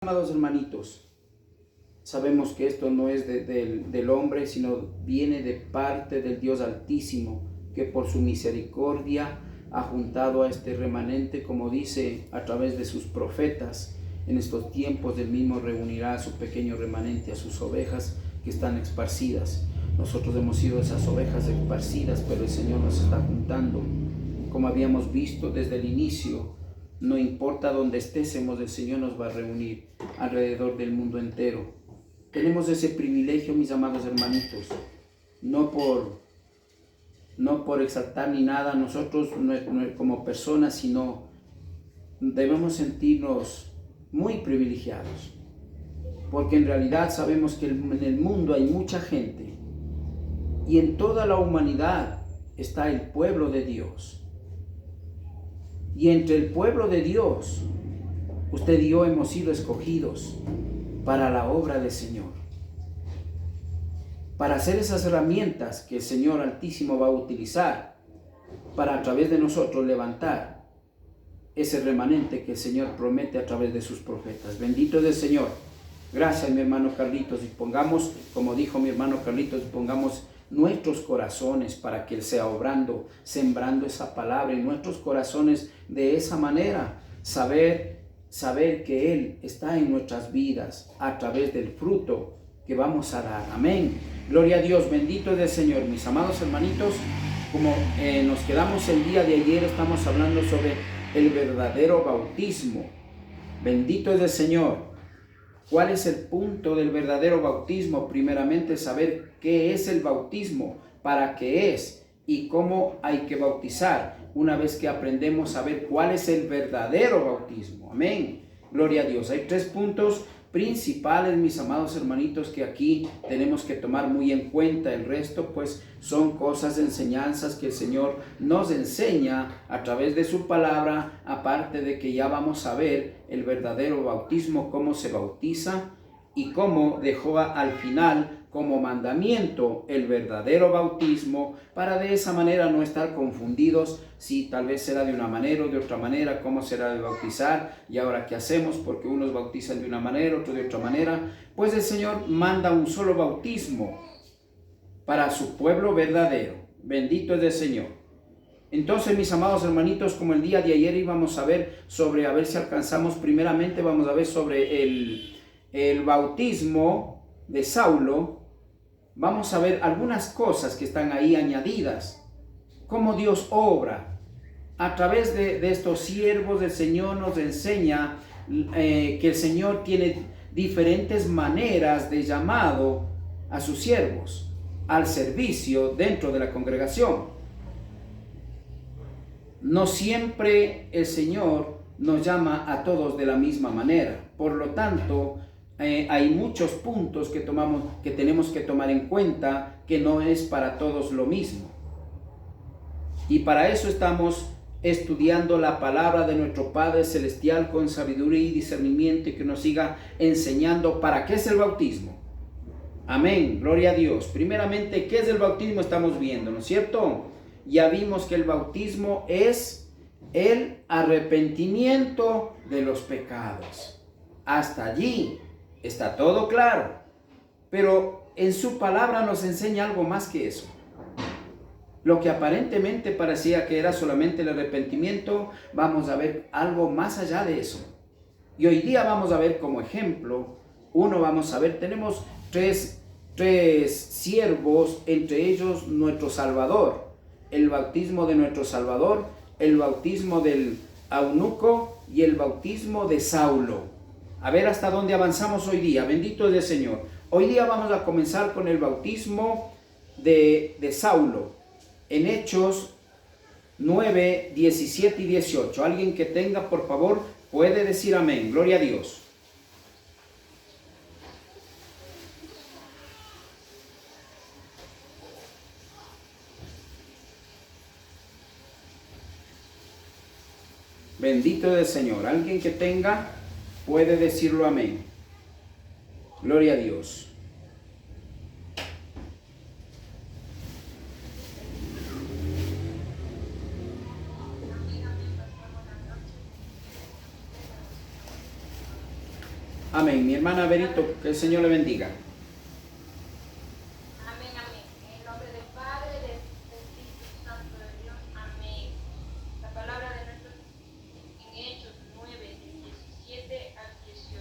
Amados hermanitos, sabemos que esto no es del hombre, sino viene de parte del Dios Altísimo, que por su misericordia ha juntado a este remanente, como dice a través de sus profetas. En estos tiempos del mismo reunirá a su pequeño remanente, a sus ovejas que están esparcidas. Nosotros hemos sido esas ovejas esparcidas, pero el Señor nos está juntando. Como habíamos visto desde el inicio, no importa dónde estésemos, el Señor nos va a reunir alrededor del mundo entero. Tenemos ese privilegio, mis amados hermanitos, no por exaltar ni nada nosotros como personas, sino debemos sentirnos muy privilegiados, porque en realidad sabemos que en el mundo hay mucha gente y en toda la humanidad está el pueblo de Dios. Y entre el pueblo de Dios, usted y yo hemos sido escogidos para la obra del Señor, para hacer esas herramientas que el Señor Altísimo va a utilizar para a través de nosotros levantar ese remanente que el Señor promete a través de sus profetas. Bendito es el Señor. Gracias, mi hermano Carlitos. Dispongamos, como dijo mi hermano Carlitos, dispongamos nuestros corazones para que Él sea obrando, sembrando esa palabra en nuestros corazones de esa manera. Saber que Él está en nuestras vidas a través del fruto que vamos a dar. Amén. Gloria a Dios. Bendito es el Señor. Mis amados hermanitos, como nos quedamos el día de ayer, estamos hablando sobre el verdadero bautismo. Bendito es el Señor. ¿Cuál es el punto del verdadero bautismo? Primeramente, saber qué es el bautismo, para qué es y cómo hay que bautizar. Una vez que aprendemos a ver cuál es el verdadero bautismo. Amén. Gloria a Dios. Hay 3 puntos principales, mis amados hermanitos, que aquí tenemos que tomar muy en cuenta. El resto, pues, son cosas, enseñanzas que el Señor nos enseña a través de su palabra, aparte de que ya vamos a ver el verdadero bautismo, cómo se bautiza y cómo dejó al final como mandamiento el verdadero bautismo, para de esa manera no estar confundidos si tal vez será de una manera o de otra manera, cómo será de bautizar y ahora qué hacemos, porque unos bautizan de una manera, otros de otra manera. Pues el Señor manda un solo bautismo para su pueblo verdadero. Bendito es el Señor. Entonces, mis amados hermanitos, como el día de ayer íbamos a ver sobre, a ver si alcanzamos, primeramente vamos a ver sobre el bautismo de Saulo. Vamos a ver algunas cosas que están ahí añadidas, cómo Dios obra. A través de estos siervos del Señor nos enseña que el Señor tiene diferentes maneras de llamado a sus siervos al servicio dentro de la congregación. No siempre el Señor nos llama a todos de la misma manera. Por lo tanto, hay muchos puntos que tenemos que tomar en cuenta, que no es para todos lo mismo. Y para eso estamos estudiando la palabra de nuestro Padre Celestial con sabiduría y discernimiento, y que nos siga enseñando para qué es el bautismo. Amén, gloria a Dios. Primeramente, ¿qué es el bautismo? Estamos viendo, ¿no es cierto? Ya vimos que el bautismo es el arrepentimiento de los pecados. Hasta allí está todo claro, pero en su palabra nos enseña algo más que eso. Lo que aparentemente parecía que era solamente el arrepentimiento, vamos a ver algo más allá de eso. Y hoy día vamos a ver como ejemplo, tenemos tres siervos, entre ellos nuestro Salvador, el bautismo de nuestro Salvador, el bautismo del eunuco y el bautismo de Saulo. A ver hasta dónde avanzamos hoy día. Bendito es el Señor. Hoy día vamos a comenzar con el bautismo de Saulo, en Hechos 9, 17 y 18. Alguien que tenga, por favor, puede decir amén. Gloria a Dios. Bendito es el Señor. Alguien que tenga, puede decirlo amén. Gloria a Dios. Amén. Mi hermana Berito, que el Señor le bendiga. Amén, amén. En el nombre del Padre, del Espíritu Santo de Dios. Amén. La palabra de nuestro en Hechos 9, del 17 al 18.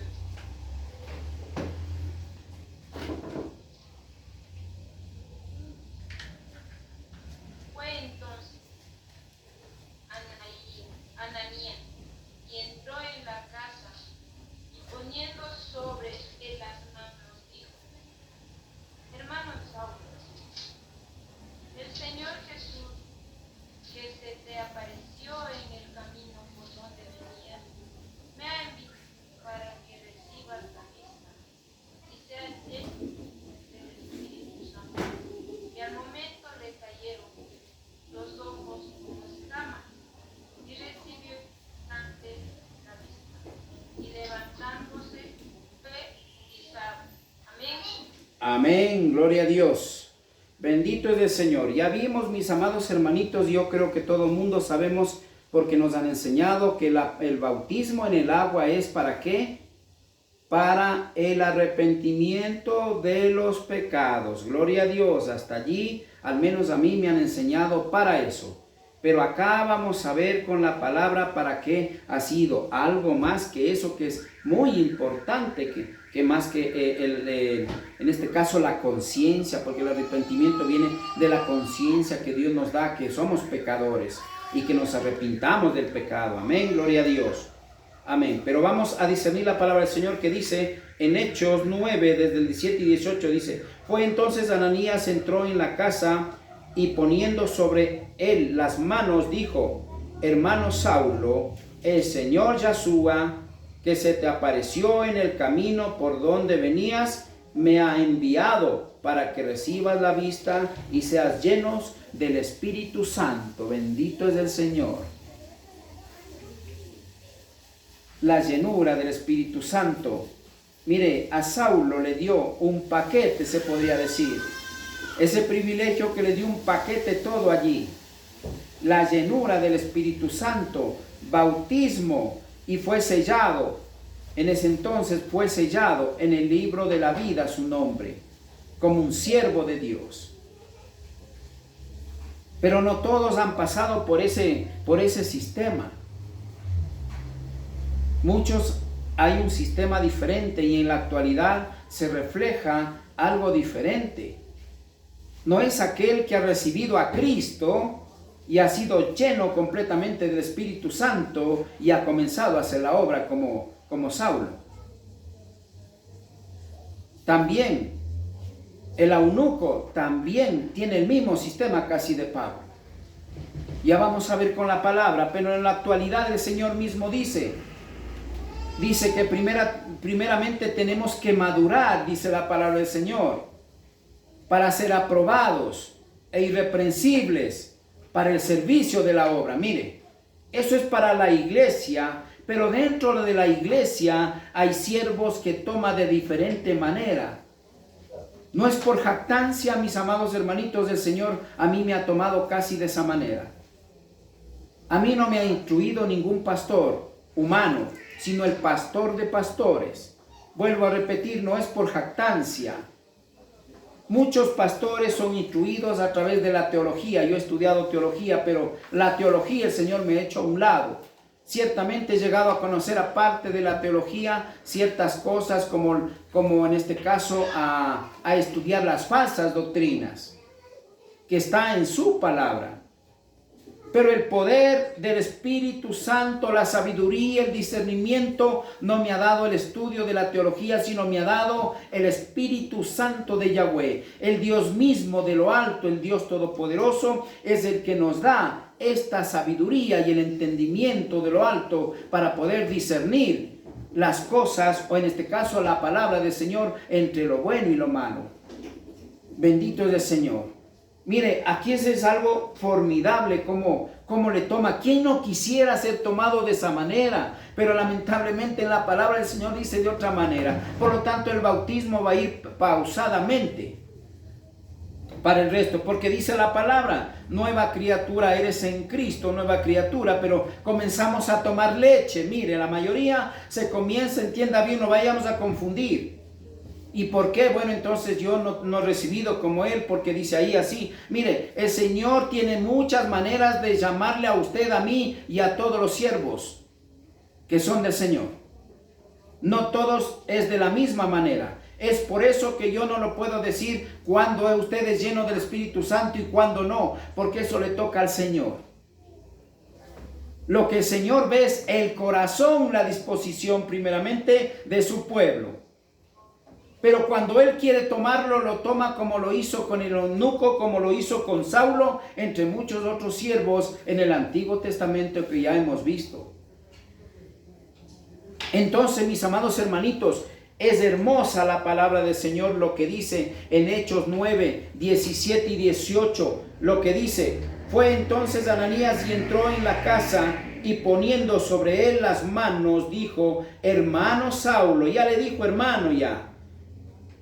Fue entonces Ananías y entró en la casa y poniendo sobre él las manos dijo: Hermano Saulo, el Señor Jesús, que se te apareció en el camino por donde venías, me ha enviado para que recibas la vista y seas lleno del Espíritu Santo. Y al momento le cayeron los ojos como escamas y recibió antes la vista. Y levantándose fue y sabe. Amén. Amén, gloria a Dios. Bendito es el Señor. Ya vimos, mis amados hermanitos, yo creo que todo el mundo sabemos porque nos han enseñado que el bautismo en el agua es ¿para qué? Para el arrepentimiento de los pecados. Gloria a Dios. Hasta allí, al menos a mí me han enseñado para eso. Pero acá vamos a ver con la palabra para qué ha sido algo más que eso, que es muy importante, que más que en este caso la conciencia, porque el arrepentimiento viene de la conciencia que Dios nos da, que somos pecadores y que nos arrepintamos del pecado. Amén, gloria a Dios. Amén. Pero vamos a discernir la palabra del Señor que dice en Hechos 9, desde el 17 y 18, dice: Fue entonces Ananías, entró en la casa y poniendo sobre él las manos dijo: Hermano Saulo, el Señor Yahshua, que se te apareció en el camino por donde venías, me ha enviado para que recibas la vista y seas llenos del Espíritu Santo. Bendito es el Señor. La llenura del Espíritu Santo. Mire, a Saulo le dio un paquete, se podría decir. Ese privilegio que le dio un paquete todo allí. La llenura del Espíritu Santo, bautismo, y fue sellado. En ese entonces fue sellado en el libro de la vida su nombre, como un siervo de Dios. Pero no todos han pasado por ese sistema. Muchos hay un sistema diferente y en la actualidad se refleja algo diferente. No es aquel que ha recibido a Cristo y ha sido lleno completamente del Espíritu Santo y ha comenzado a hacer la obra como Saulo. También el eunuco también tiene el mismo sistema casi de Pablo. Ya vamos a ver con la palabra, pero en la actualidad el Señor mismo dice que primeramente tenemos que madurar, dice la palabra del Señor, para ser aprobados e irreprensibles para el servicio de la obra. Mire, eso es para la iglesia, pero dentro de la iglesia hay siervos que toma de diferente manera. No es por jactancia, mis amados hermanitos, el Señor a mí me ha tomado casi de esa manera. A mí no me ha instruido ningún pastor humano, sino el pastor de pastores. Vuelvo a repetir, no es por jactancia. Muchos pastores son instruidos a través de la teología. Yo he estudiado teología, pero la teología el Señor me ha hecho a un lado. Ciertamente he llegado a conocer, aparte de la teología, ciertas cosas como en este caso a estudiar las falsas doctrinas que está en su palabra. Pero el poder del Espíritu Santo, la sabiduría, el discernimiento, no me ha dado el estudio de la teología, sino me ha dado el Espíritu Santo de Yahweh. El Dios mismo de lo alto, el Dios todopoderoso, es el que nos da esta sabiduría y el entendimiento de lo alto para poder discernir las cosas, o en este caso la palabra del Señor, entre lo bueno y lo malo. Bendito es el Señor. Mire, aquí es algo formidable como le toma. ¿Quién no quisiera ser tomado de esa manera? Pero lamentablemente en la palabra del Señor dice de otra manera. Por lo tanto, el bautismo va a ir pausadamente. para el resto, porque dice la palabra, nueva criatura eres en Cristo, nueva criatura, pero comenzamos a tomar leche. Mire, la mayoría se comienza, entienda bien, no vayamos a confundir. ¿Y por qué? Bueno, entonces yo no he recibido como Él, porque dice ahí así. Mire, el Señor tiene muchas maneras de llamarle a usted, a mí y a todos los siervos que son del Señor. No todos es de la misma manera. Es por eso que yo no lo puedo decir cuándo usted es lleno del Espíritu Santo y cuándo no, porque eso le toca al Señor. Lo que el Señor ve es el corazón, la disposición primeramente de su pueblo. Pero cuando Él quiere tomarlo, lo toma como lo hizo con el eunuco, como lo hizo con Saulo, entre muchos otros siervos en el Antiguo Testamento que ya hemos visto. Entonces, mis amados hermanitos, es hermosa la palabra del Señor, lo que dice en Hechos 9, 17 y 18. Lo que dice, fue entonces Ananías y entró en la casa y poniendo sobre él las manos, dijo, hermano Saulo. Ya le dijo hermano ya.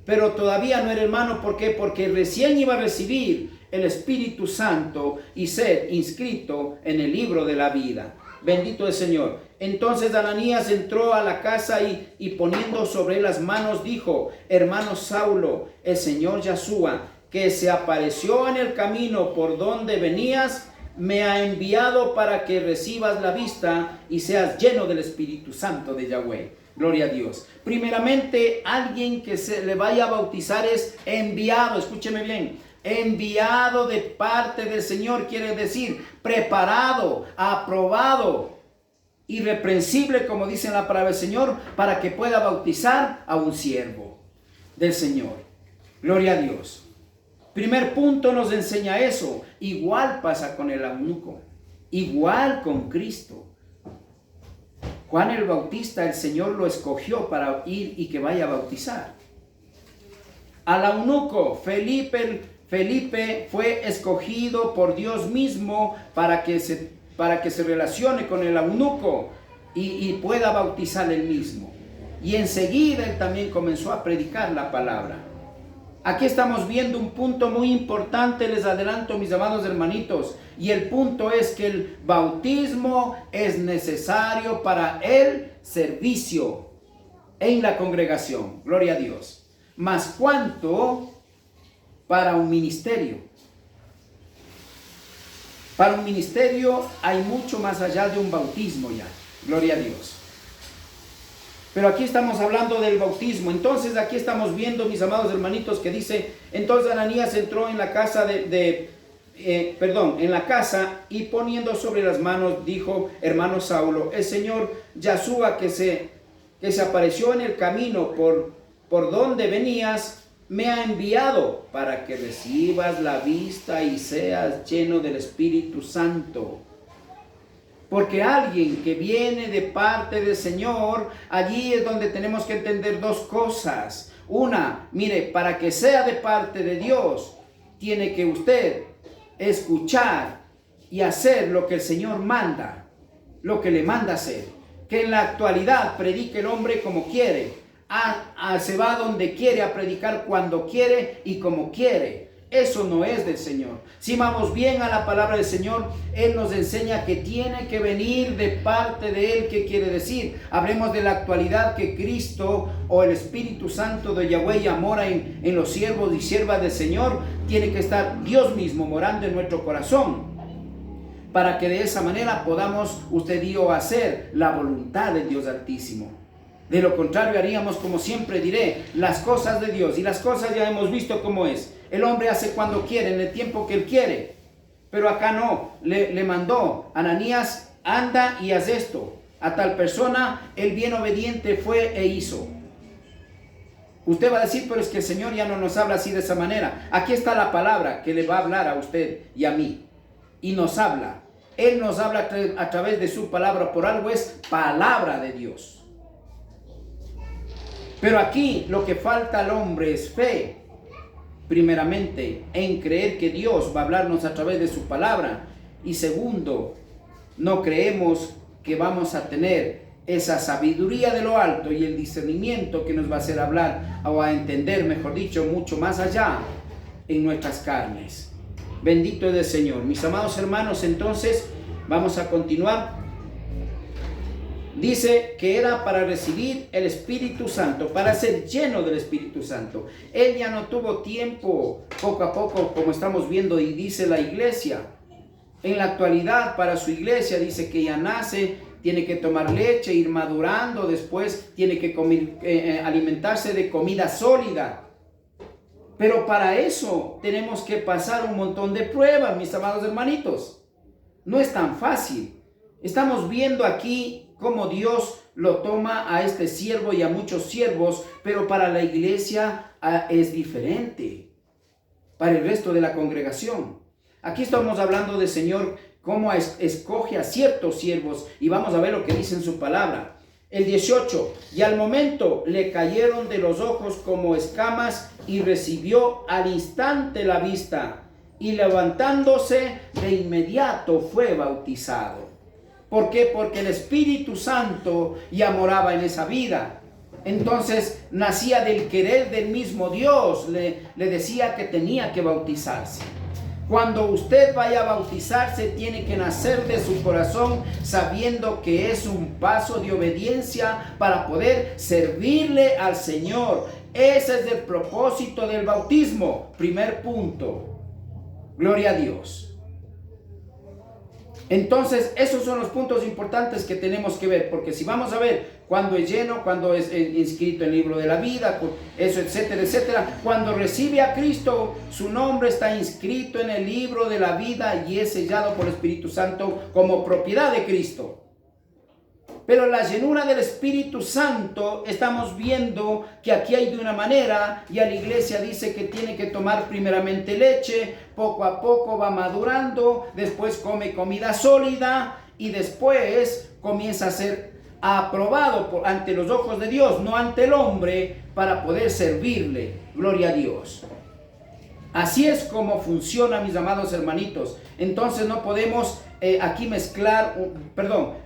Pero todavía no era hermano, ¿por qué? Porque recién iba a recibir el Espíritu Santo y ser inscrito en el libro de la vida. Bendito el Señor. Entonces Ananías entró a la casa y poniendo sobre él las manos dijo, hermano Saulo, el Señor Yahshua, que se apareció en el camino por donde venías, me ha enviado para que recibas la vista y seas lleno del Espíritu Santo de Yahweh. Gloria a Dios. Primeramente, alguien que se le vaya a bautizar es enviado. Escúcheme bien. Enviado de parte del Señor quiere decir preparado, aprobado, irreprensible, como dice en la palabra del Señor, para que pueda bautizar a un siervo del Señor. Gloria a Dios. Primer punto nos enseña eso. Igual pasa con el eunuco. Igual con Cristo. Juan el Bautista, el Señor lo escogió para ir y que vaya a bautizar. Al eunuco, Felipe fue escogido por Dios mismo para que se relacione con el eunuco y pueda bautizar él mismo. Y enseguida él también comenzó a predicar la palabra. Aquí estamos viendo un punto muy importante, les adelanto, mis amados hermanitos, y el punto es que el bautismo es necesario para el servicio en la congregación, gloria a Dios, mas cuánto para un ministerio. Para un ministerio hay mucho más allá de un bautismo ya, gloria a Dios. Pero aquí estamos hablando del bautismo. Entonces aquí estamos viendo, mis amados hermanitos, que dice, entonces Ananías entró en la casa en la casa y poniendo sobre las manos dijo, hermano Saulo, el Señor Yahshua que se apareció en el camino por donde venías, me ha enviado para que recibas la vista y seas lleno del Espíritu Santo. Porque alguien que viene de parte del Señor, allí es donde tenemos que entender dos cosas. Una, mire, para que sea de parte de Dios, tiene que usted escuchar y hacer lo que el Señor manda, lo que le manda hacer. Que en la actualidad predique el hombre como quiere, se va donde quiere a predicar cuando quiere y como quiere. Eso no es del Señor. Si vamos bien a la palabra del Señor, Él nos enseña que tiene que venir de parte de Él. ¿Qué quiere decir? Hablemos de la actualidad que Cristo o el Espíritu Santo de Yahweh ya mora en los siervos y siervas del Señor. Tiene que estar Dios mismo morando en nuestro corazón, para que de esa manera podamos usted y yo hacer la voluntad del Dios Altísimo. De lo contrario haríamos, como siempre diré, las cosas de Dios, y las cosas ya hemos visto cómo es. El hombre hace cuando quiere, en el tiempo que él quiere. Pero acá no, le mandó, Ananías, anda y haz esto. A tal persona, el bien obediente fue e hizo. Usted va a decir, pero es que el Señor ya no nos habla así de esa manera. Aquí está la palabra que le va a hablar a usted y a mí. Y nos habla. Él nos habla a través de su palabra, por algo es palabra de Dios. Pero aquí lo que falta al hombre es fe. Primeramente, en creer que Dios va a hablarnos a través de su palabra. Y segundo, no creemos que vamos a tener esa sabiduría de lo alto y el discernimiento que nos va a hacer hablar o a entender, mejor dicho, mucho más allá en nuestras carnes. Bendito es el Señor. Mis amados hermanos, entonces vamos a continuar. Dice que era para recibir el Espíritu Santo, para ser lleno del Espíritu Santo. Él ya no tuvo tiempo, poco a poco, como estamos viendo, y dice la iglesia. En la actualidad, para su iglesia, dice que ya nace, tiene que tomar leche, ir madurando, después tiene que alimentarse de comida sólida. Pero para eso tenemos que pasar un montón de pruebas, mis amados hermanitos. No es tan fácil. Estamos viendo aquí cómo Dios lo toma a este siervo y a muchos siervos, pero para la iglesia es diferente, para el resto de la congregación. Aquí estamos hablando del Señor, cómo escoge a ciertos siervos, y vamos a ver lo que dice en su palabra. El 18, y al momento le cayeron de los ojos como escamas, y recibió al instante la vista, y levantándose de inmediato fue bautizado. ¿Por qué? Porque el Espíritu Santo ya moraba en esa vida. Entonces nacía del querer del mismo Dios. Le decía que tenía que bautizarse. Cuando usted vaya a bautizarse, tiene que nacer de su corazón sabiendo que es un paso de obediencia para poder servirle al Señor. Ese es el propósito del bautismo. Primer punto. Gloria a Dios. Entonces, esos son los puntos importantes que tenemos que ver, porque si vamos a ver cuando es lleno, cuando es inscrito en el libro de la vida, eso, etcétera, etcétera, cuando recibe a Cristo, su nombre está inscrito en el libro de la vida y es sellado por el Espíritu Santo como propiedad de Cristo. Pero la llenura del Espíritu Santo, estamos viendo que aquí hay de una manera, y a la iglesia dice que tiene que tomar primeramente leche, poco a poco va madurando, después come comida sólida y después comienza a ser aprobado ante los ojos de Dios, no ante el hombre, para poder servirle. Gloria a Dios. Así es como funciona, mis amados hermanitos. Entonces no podemos aquí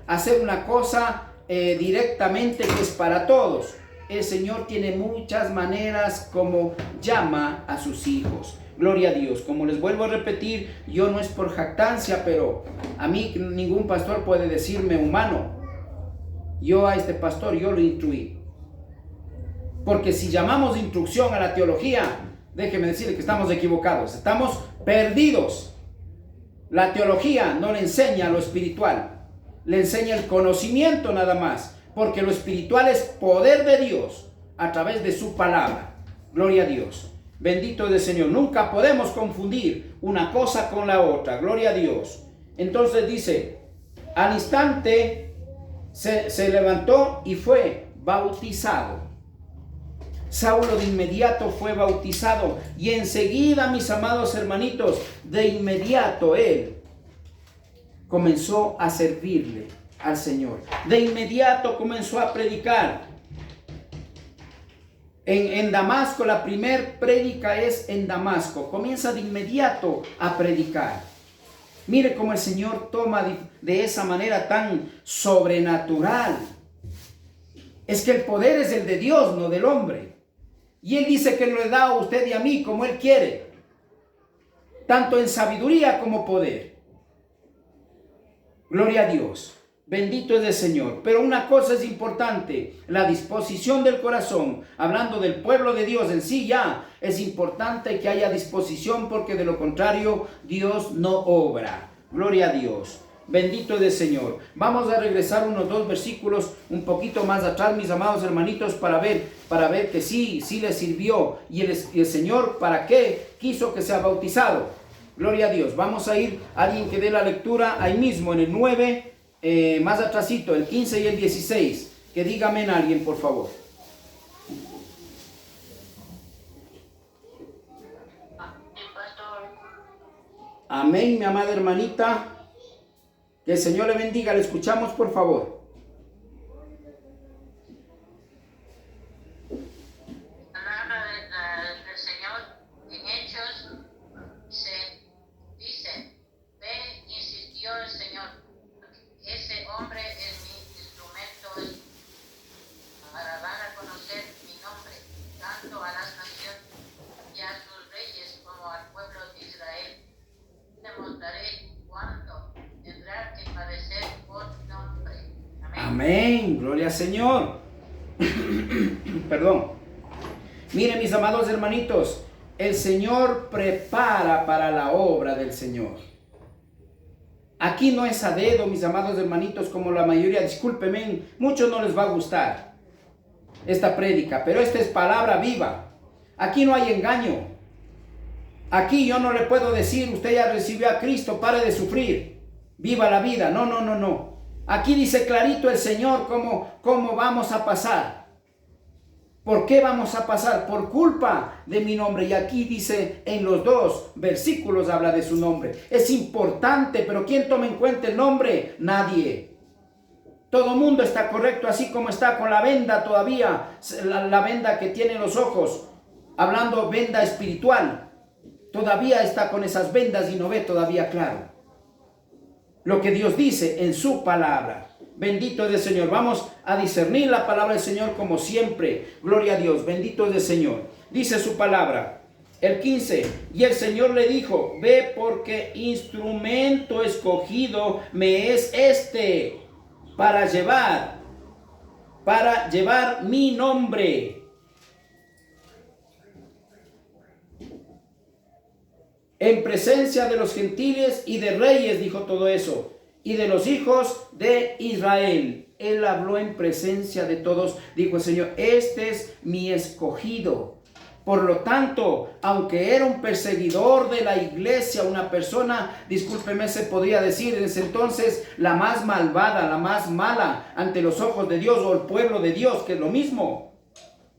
hacer una cosa directamente que es para todos. El Señor tiene muchas maneras como llama a sus hijos. Gloria a Dios. Como les vuelvo a repetir, yo no es por jactancia, pero a mí ningún pastor puede decirme humano. Yo a este pastor, yo lo instruí. Porque si llamamos instrucción a la teología, déjeme decirle que estamos equivocados, estamos perdidos. La teología no le enseña lo espiritual, le enseña el conocimiento nada más, porque lo espiritual es poder de Dios a través de su palabra. Gloria a Dios. Bendito es el Señor. Nunca podemos confundir una cosa con la otra. Gloria a Dios. Entonces dice, al instante se levantó y fue bautizado. Saulo de inmediato fue bautizado y enseguida, mis amados hermanitos, de inmediato él comenzó a servirle al Señor. De inmediato comenzó a predicar. En Damasco, la primer prédica es en Damasco. Comienza de inmediato a predicar. Mire cómo el Señor toma de esa manera tan sobrenatural. Es que el poder es el de Dios, no del hombre. Y Él dice que le da a usted y a mí como Él quiere, tanto en sabiduría como poder. Gloria a Dios. Bendito es el Señor. Pero una cosa es importante, la disposición del corazón. Hablando del pueblo de Dios en sí ya, es importante que haya disposición, porque de lo contrario Dios no obra. Gloria a Dios. Bendito es el Señor. Vamos a regresar unos 2 versículos un poquito más atrás, mis amados hermanitos, para ver que sí le sirvió. Y el Señor, ¿para qué quiso que sea bautizado? Gloria a Dios. Vamos a ir, alguien que dé la lectura ahí mismo en el 9, más atrásito, el 15 y el 16. Que diga amén a alguien, por favor. Amén, mi amada hermanita. Que el Señor le bendiga. Le escuchamos, por favor. Palabra del Señor en Hechos se dice, ve, insistió el Señor, ese hombre es mi instrumento para dar a conocer mi nombre, tanto a las naciones y a sus reyes como a Amén, gloria al Señor. Perdón. Miren, mis amados hermanitos, el Señor prepara para la obra del Señor. Aquí no es a dedo, mis amados hermanitos, como la mayoría, discúlpenme, muchos no les va a gustar esta prédica, pero esta es palabra viva. Aquí no hay engaño. Aquí yo no le puedo decir, usted ya recibió a Cristo, pare de sufrir, viva la vida. No, no, no, no. Aquí dice clarito el Señor cómo vamos a pasar. ¿Por qué vamos a pasar? Por culpa de mi nombre. Y aquí dice, en los dos versículos habla de su nombre. Es importante, pero ¿quién toma en cuenta el nombre? Nadie. Todo mundo está correcto, así como está con la venda todavía, la venda que tiene en los ojos, hablando venda espiritual. Todavía está con esas vendas y no ve todavía claro lo que Dios dice en su palabra. Bendito es el Señor. Vamos a discernir la palabra del Señor como siempre. Gloria a Dios. Bendito es el Señor. Dice su palabra. El 15. Y el Señor le dijo, ve porque instrumento escogido me es este para llevar mi nombre. En presencia de los gentiles y de reyes, dijo todo eso, y de los hijos de Israel. Él habló en presencia de todos, dijo el Señor, este es mi escogido. Por lo tanto, aunque era un perseguidor de la iglesia, una persona, discúlpeme, se podría decir en ese entonces, la más malvada, la más mala ante los ojos de Dios, o el pueblo de Dios, que es lo mismo.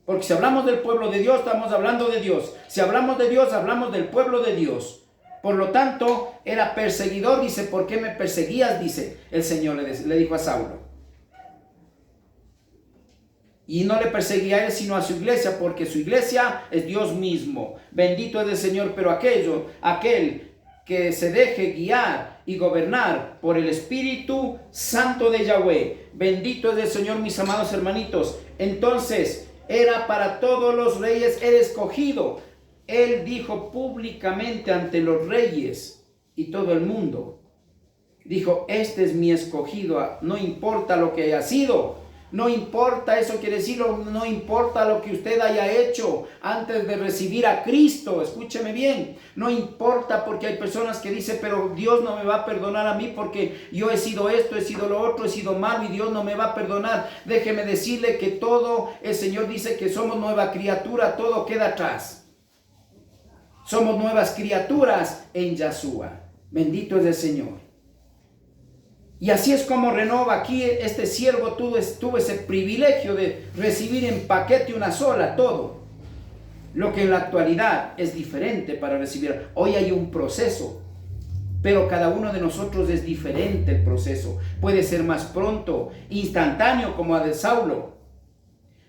Porque si hablamos del pueblo de Dios, estamos hablando de Dios. Si hablamos de Dios, hablamos del pueblo de Dios. Por lo tanto, era perseguidor. Dice, ¿por qué me perseguías? Dice el Señor, le dijo a Saulo. Y no le perseguía a él, sino a su iglesia, porque su iglesia es Dios mismo. Bendito es el Señor, pero aquel que se deje guiar y gobernar por el Espíritu Santo de Yahweh. Bendito es el Señor, mis amados hermanitos. Entonces, era para todos los reyes el escogido. Él dijo públicamente ante los reyes y todo el mundo. Dijo, este es mi escogido, no importa lo que haya sido. No importa, eso quiere decir, no importa lo que usted haya hecho antes de recibir a Cristo. Escúcheme bien, no importa, porque hay personas que dicen, pero Dios no me va a perdonar a mí porque yo he sido esto, he sido lo otro, he sido malo y Dios no me va a perdonar. Déjeme decirle que todo, el Señor dice que somos nueva criatura, todo queda atrás. Somos nuevas criaturas en Yahshua. Bendito es el Señor. Y así es como renova. Aquí este siervo tuvo ese privilegio de recibir en paquete una sola todo. Lo que en la actualidad es diferente para recibir. Hoy hay un proceso, pero cada uno de nosotros es diferente el proceso. Puede ser más pronto, instantáneo como a de Saulo.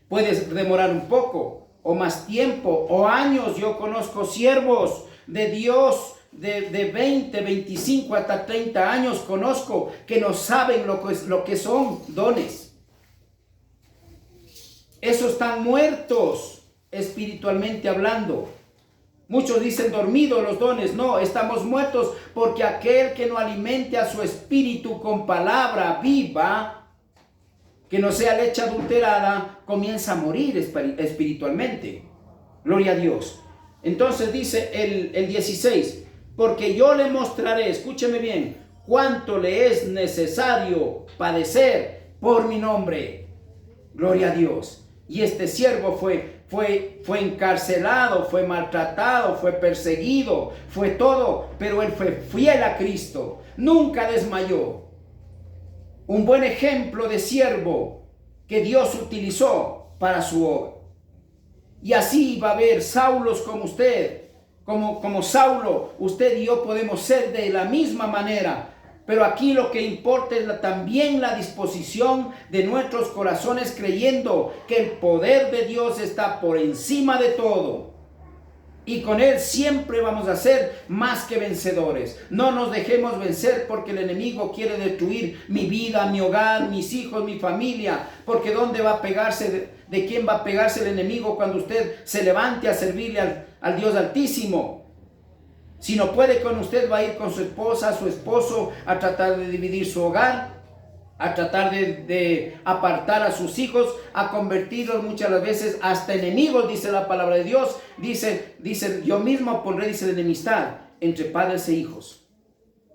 Puede demorar un poco o más tiempo o años. Yo conozco siervos de Dios de 20, 25 hasta 30 años, conozco que no saben lo que son dones. Esos están muertos espiritualmente hablando. Muchos dicen dormidos los dones. No, estamos muertos porque aquel que no alimente a su espíritu con palabra viva, que no sea leche adulterada, comienza a morir espiritualmente. Gloria a Dios. Entonces dice el 16, porque yo le mostraré, escúcheme bien, cuánto le es necesario padecer por mi nombre. Gloria a Dios. Y este siervo fue encarcelado, fue maltratado, fue perseguido, fue todo, pero él fue fiel a Cristo, nunca desmayó. Un buen ejemplo de siervo que Dios utilizó para su obra. Y así va a haber Saulos como usted, como Saulo, usted y yo podemos ser de la misma manera. Pero aquí lo que importa es también la disposición de nuestros corazones, creyendo que el poder de Dios está por encima de todo. Y con Él siempre vamos a ser más que vencedores. No nos dejemos vencer porque el enemigo quiere destruir mi vida, mi hogar, mis hijos, mi familia. Porque ¿dónde va a pegarse? ¿De quién va a pegarse el enemigo cuando usted se levante a servirle al Dios Altísimo? Si no puede con usted, va a ir con su esposa, su esposo, a tratar de dividir su hogar. a tratar de apartar a sus hijos, a convertirlos muchas las veces hasta enemigos, dice la palabra de Dios. Dice, yo mismo pondré, dice, enemistad entre padres e hijos.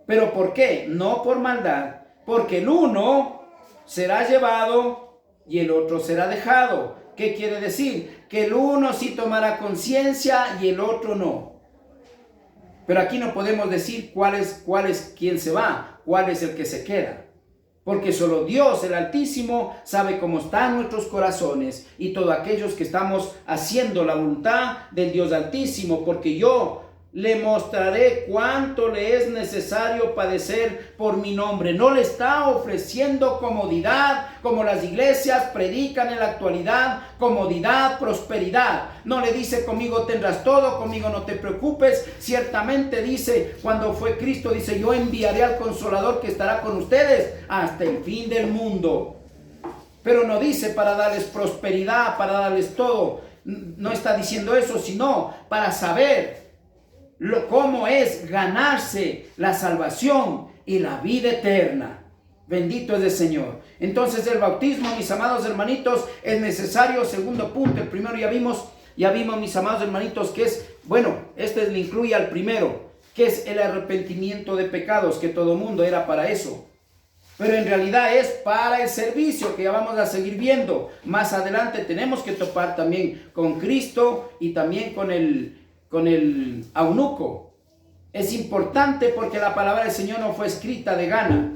¿Pero por qué? No por maldad, porque el uno será llevado y el otro será dejado. ¿Qué quiere decir? Que el uno sí tomará conciencia y el otro no. Pero aquí no podemos decir cuál es quién se va, cuál es el que se queda. Porque solo Dios, el Altísimo, sabe cómo están nuestros corazones y todos aquellos que estamos haciendo la voluntad del Dios Altísimo. Porque yo le mostraré cuánto le es necesario padecer por mi nombre. No le está ofreciendo comodidad como las iglesias predican en la actualidad, comodidad, prosperidad. No le dice conmigo tendrás todo, conmigo no te preocupes. Ciertamente dice, cuando fue Cristo, dice yo enviaré al Consolador que estará con ustedes hasta el fin del mundo. Pero no dice para darles prosperidad, para darles todo. No está diciendo eso, sino para saber cómo es ganarse la salvación y la vida eterna. Bendito es el Señor. Entonces el bautismo, mis amados hermanitos, es necesario. Segundo punto, el primero ya vimos, mis amados hermanitos, que es, bueno, este le incluye al primero, que es el arrepentimiento de pecados, que todo mundo era para eso. Pero en realidad es para el servicio, que ya vamos a seguir viendo. Más adelante tenemos que topar también con Cristo y también con el eunuco. Es importante porque la palabra del Señor no fue escrita de gana,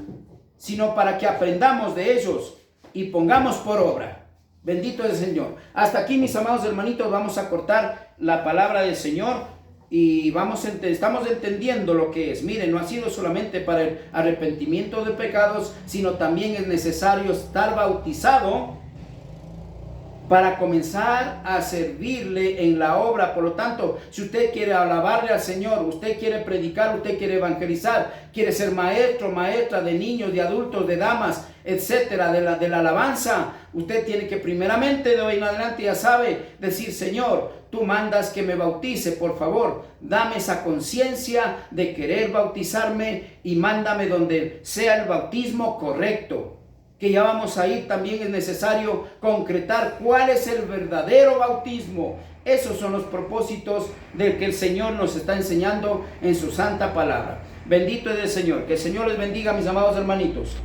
sino para que aprendamos de ellos y pongamos por obra. Bendito es el Señor. Hasta aquí, mis amados hermanitos, vamos a cortar la palabra del Señor y estamos entendiendo lo que es. Miren, no ha sido solamente para el arrepentimiento de pecados, sino también es necesario estar bautizado para comenzar a servirle en la obra. Por lo tanto, si usted quiere alabarle al Señor, usted quiere predicar, usted quiere evangelizar, quiere ser maestro, maestra de niños, de adultos, de damas, etcétera, de la alabanza, usted tiene que primeramente de hoy en adelante, ya sabe, decir: Señor, tú mandas que me bautice, por favor, dame esa conciencia de querer bautizarme y mándame donde sea el bautismo correcto. Que ya vamos a ir, también es necesario concretar cuál es el verdadero bautismo. Esos son los propósitos del que el Señor nos está enseñando en su santa palabra. Bendito es el Señor. Que el Señor les bendiga, mis amados hermanitos.